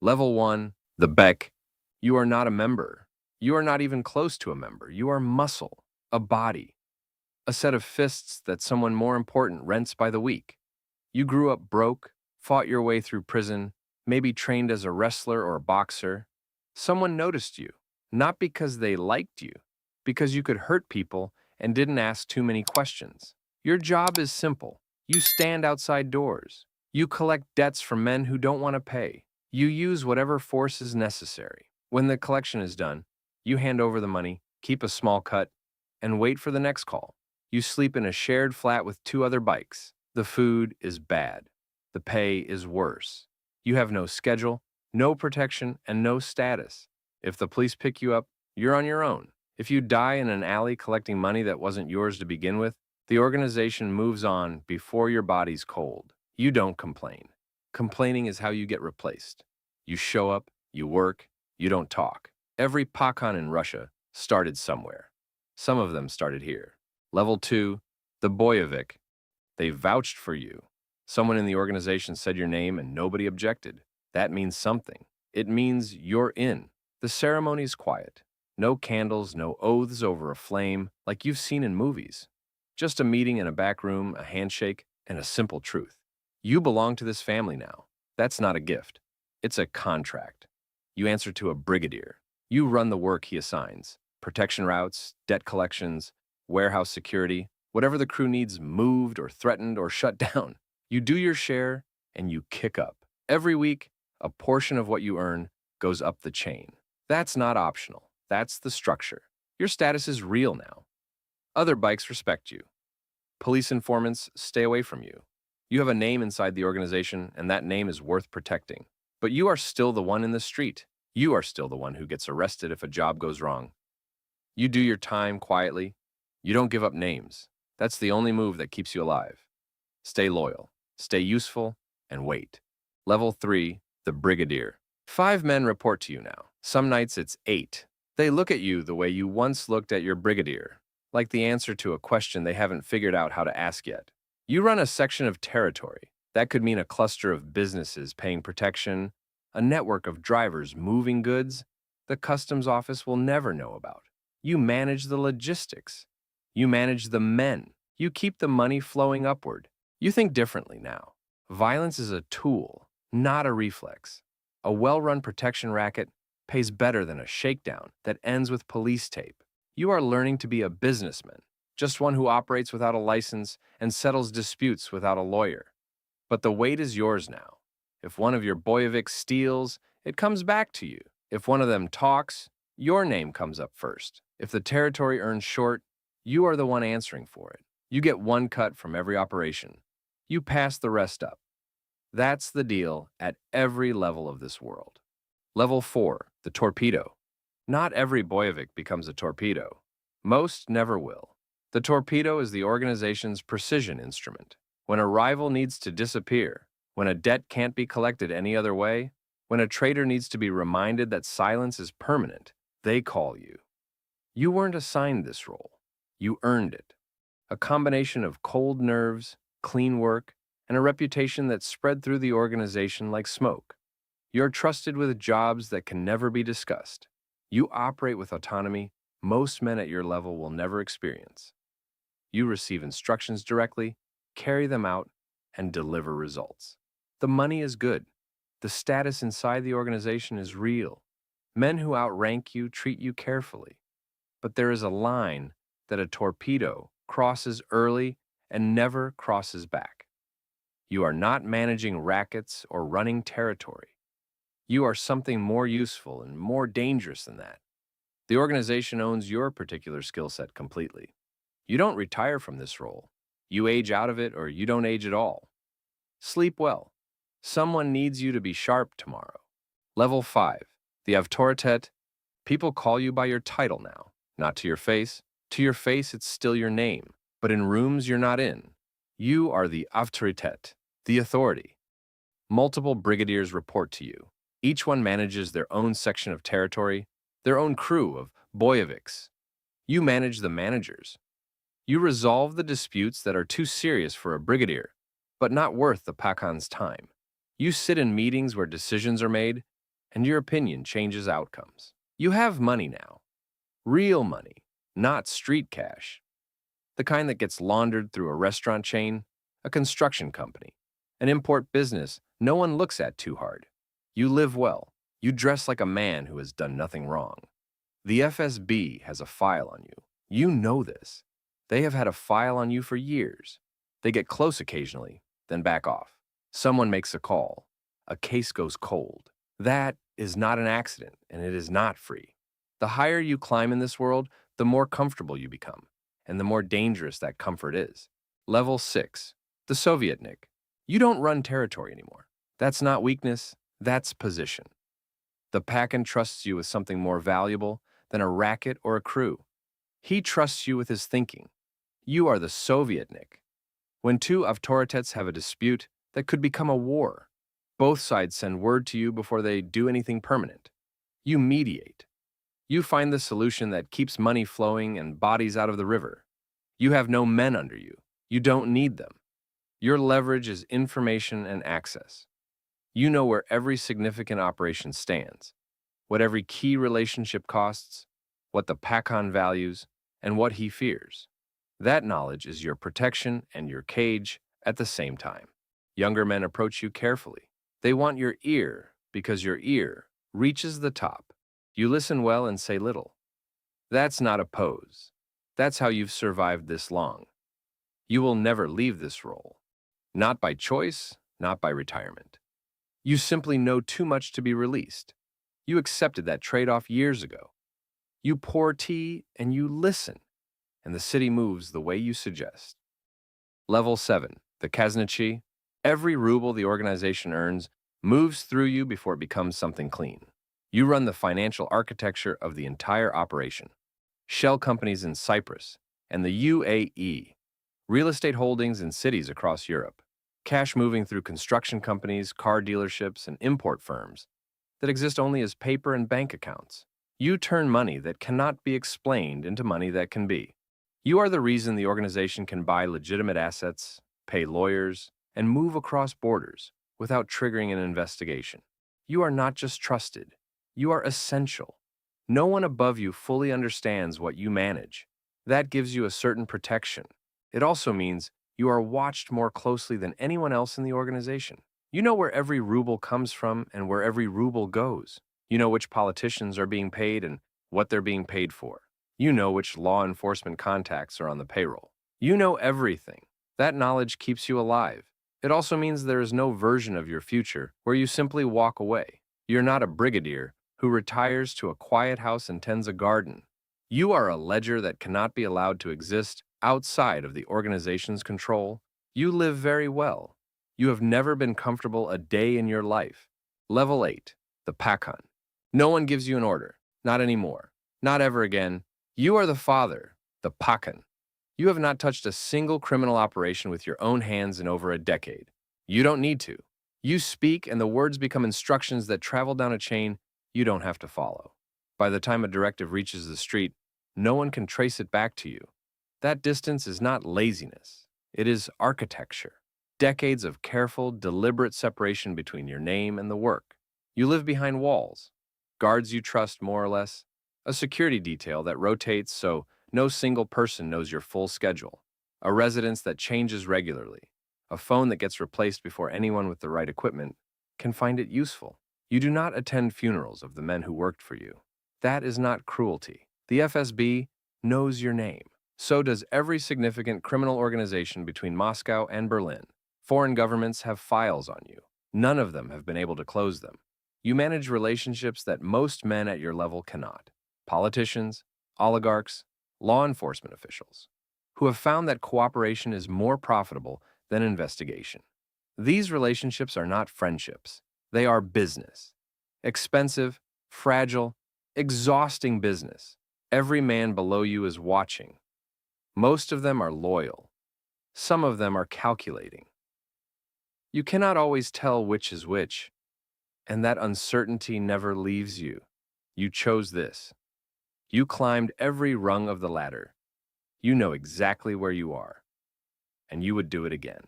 Level 1, the Beck. You are not a member. You are not even close to a member. You are muscle, a body, a set of fists that someone more important rents by the week. You grew up broke, fought your way through prison, maybe trained as a wrestler or a boxer. Someone noticed you, not because they liked you, because you could hurt people and didn't ask too many questions. Your job is simple. You stand outside doors. You collect debts from men who don't want to pay. You use whatever force is necessary. When the collection is done, you hand over the money, keep a small cut, and wait for the next call. You sleep in a shared flat with two other bikes. The food is bad. The pay is worse. You have no schedule, no protection, and no status. If the police pick you up, you're on your own. If you die in an alley collecting money that wasn't yours to begin with, the organization moves on before your body's cold. You don't complain. Complaining is how you get replaced. You show up, you work, you don't talk. Every Pakhan in Russia started somewhere. Some of them started here. Level 2, the Boyevik. They vouched for you. Someone in the organization said your name and nobody objected. That means something. It means you're in. The ceremony is quiet. No candles, no oaths over a flame like you've seen in movies. Just a meeting in a back room, a handshake, and a simple truth. You belong to this family now. That's not a gift. It's a contract. You answer to a brigadier. You run the work he assigns. Protection routes, debt collections, warehouse security, whatever the crew needs moved or threatened or shut down. You do your share and you kick up. Every week, a portion of what you earn goes up the chain. That's not optional. That's the structure. Your status is real now. Other bikes respect you. Police informants stay away from you. You have a name inside the organization, and that name is worth protecting. But you are still the one in the street. You are still the one who gets arrested if a job goes wrong. You do your time quietly. You don't give up names. That's the only move that keeps you alive. Stay loyal, stay useful, and wait. Level 3, the Brigadier. 5 men report to you now. Some nights it's 8. They look at you the way you once looked at your Brigadier, like the answer to a question they haven't figured out how to ask yet. You run a section of territory. That could mean a cluster of businesses paying protection, a network of drivers moving goods the customs office will never know about. You manage the logistics. You manage the men. You keep the money flowing upward. You think differently now. Violence is a tool, not a reflex. A well-run protection racket pays better than a shakedown that ends with police tape. You are learning to be a businessman, just one who operates without a license and settles disputes without a lawyer. But the weight is yours now. If one of your Boyeviks steals, it comes back to you. If one of them talks, your name comes up first. If the territory earns short, you are the one answering for it. You get one cut from every operation. You pass the rest up. That's the deal at every level of this world. Level 4, the torpedo. Not every Boyevik becomes a torpedo. Most never will. The torpedo is the organization's precision instrument. When a rival needs to disappear, when a debt can't be collected any other way, when a traitor needs to be reminded that silence is permanent, they call you. You weren't assigned this role. You earned it. A combination of cold nerves, clean work, and a reputation that's spread through the organization like smoke. You're trusted with jobs that can never be discussed. You operate with autonomy most men at your level will never experience. You receive instructions directly, carry them out, and deliver results. The money is good. The status inside the organization is real. Men who outrank you treat you carefully. But there is a line that a torpedo crosses early and never crosses back. You are not managing rackets or running territory. You are something more useful and more dangerous than that. The organization owns your particular skill set completely. You don't retire from this role. You age out of it or you don't age at all. Sleep well. Someone needs you to be sharp tomorrow. Level 5, the autoritet. People call you by your title now, not to your face. To your face, it's still your name, but in rooms you're not in. You are the autoritet, the authority. Multiple brigadiers report to you. Each one manages their own section of territory, their own crew of Boyeviks. You manage the managers. You resolve the disputes that are too serious for a brigadier, but not worth the Pakhan's time. You sit in meetings where decisions are made, and your opinion changes outcomes. You have money now. Real money, not street cash. The kind that gets laundered through a restaurant chain, a construction company, an import business no one looks at too hard. You live well. You dress like a man who has done nothing wrong. The FSB has a file on you. You know this. They have had a file on you for years. They get close occasionally, then back off. Someone makes a call. A case goes cold. That is not an accident, and it is not free. The higher you climb in this world, the more comfortable you become, and the more dangerous that comfort is. Level 6. The Sovietnik. You don't run territory anymore. That's not weakness, that's position. The Pakhan trusts you with something more valuable than a racket or a crew. He trusts you with his thinking. You are the Sovietnik. When two authorities have a dispute that could become a war, both sides send word to you before they do anything permanent. You mediate. You find the solution that keeps money flowing and bodies out of the river. You have no men under you. You don't need them. Your leverage is information and access. You know where every significant operation stands, what every key relationship costs, what the Pakhan values, and what he fears. That knowledge is your protection and your cage at the same time. Younger men approach you carefully. They want your ear because your ear reaches the top. You listen well and say little. That's not a pose. That's how you've survived this long. You will never leave this role. Not by choice, not by retirement. You simply know too much to be released. You accepted that trade-off years ago. You pour tea and you listen, and the city moves the way you suggest. Level 7, the Kaznachyi. Every ruble the organization earns moves through you before it becomes something clean. You run the financial architecture of the entire operation. Shell companies in Cyprus and the UAE, real estate holdings in cities across Europe, cash moving through construction companies, car dealerships, and import firms that exist only as paper and bank accounts. You turn money that cannot be explained into money that can be. You are the reason the organization can buy legitimate assets, pay lawyers, and move across borders without triggering an investigation. You are not just trusted, you are essential. No one above you fully understands what you manage. That gives you a certain protection. It also means you are watched more closely than anyone else in the organization. You know where every ruble comes from and where every ruble goes. You know which politicians are being paid and what they're being paid for. You know which law enforcement contacts are on the payroll. You know everything. That knowledge keeps you alive. It also means there is no version of your future where you simply walk away. You're not a brigadier who retires to a quiet house and tends a garden. You are a ledger that cannot be allowed to exist outside of the organization's control. You live very well. You have never been comfortable a day in your life. Level 8, the Pakhan. No one gives you an order. Not anymore. Not ever again. You are the father, the Pakhan. You have not touched a single criminal operation with your own hands in over a decade. You don't need to. You speak and the words become instructions that travel down a chain you don't have to follow. By the time a directive reaches the street, no one can trace it back to you. That distance is not laziness. It is architecture. Decades of careful, deliberate separation between your name and the work. You live behind walls. Guards you trust more or less. A security detail that rotates so no single person knows your full schedule. A residence that changes regularly. A phone that gets replaced before anyone with the right equipment can find it useful. You do not attend funerals of the men who worked for you. That is not cruelty. The FSB knows your name. So does every significant criminal organization between Moscow and Berlin. Foreign governments have files on you. None of them have been able to close them. You manage relationships that most men at your level cannot. Politicians, oligarchs, law enforcement officials, who have found that cooperation is more profitable than investigation. These relationships are not friendships. They are business. Expensive, fragile, exhausting business. Every man below you is watching. Most of them are loyal. Some of them are calculating. You cannot always tell which is which, and that uncertainty never leaves you. You chose this. You climbed every rung of the ladder. You know exactly where you are, and you would do it again.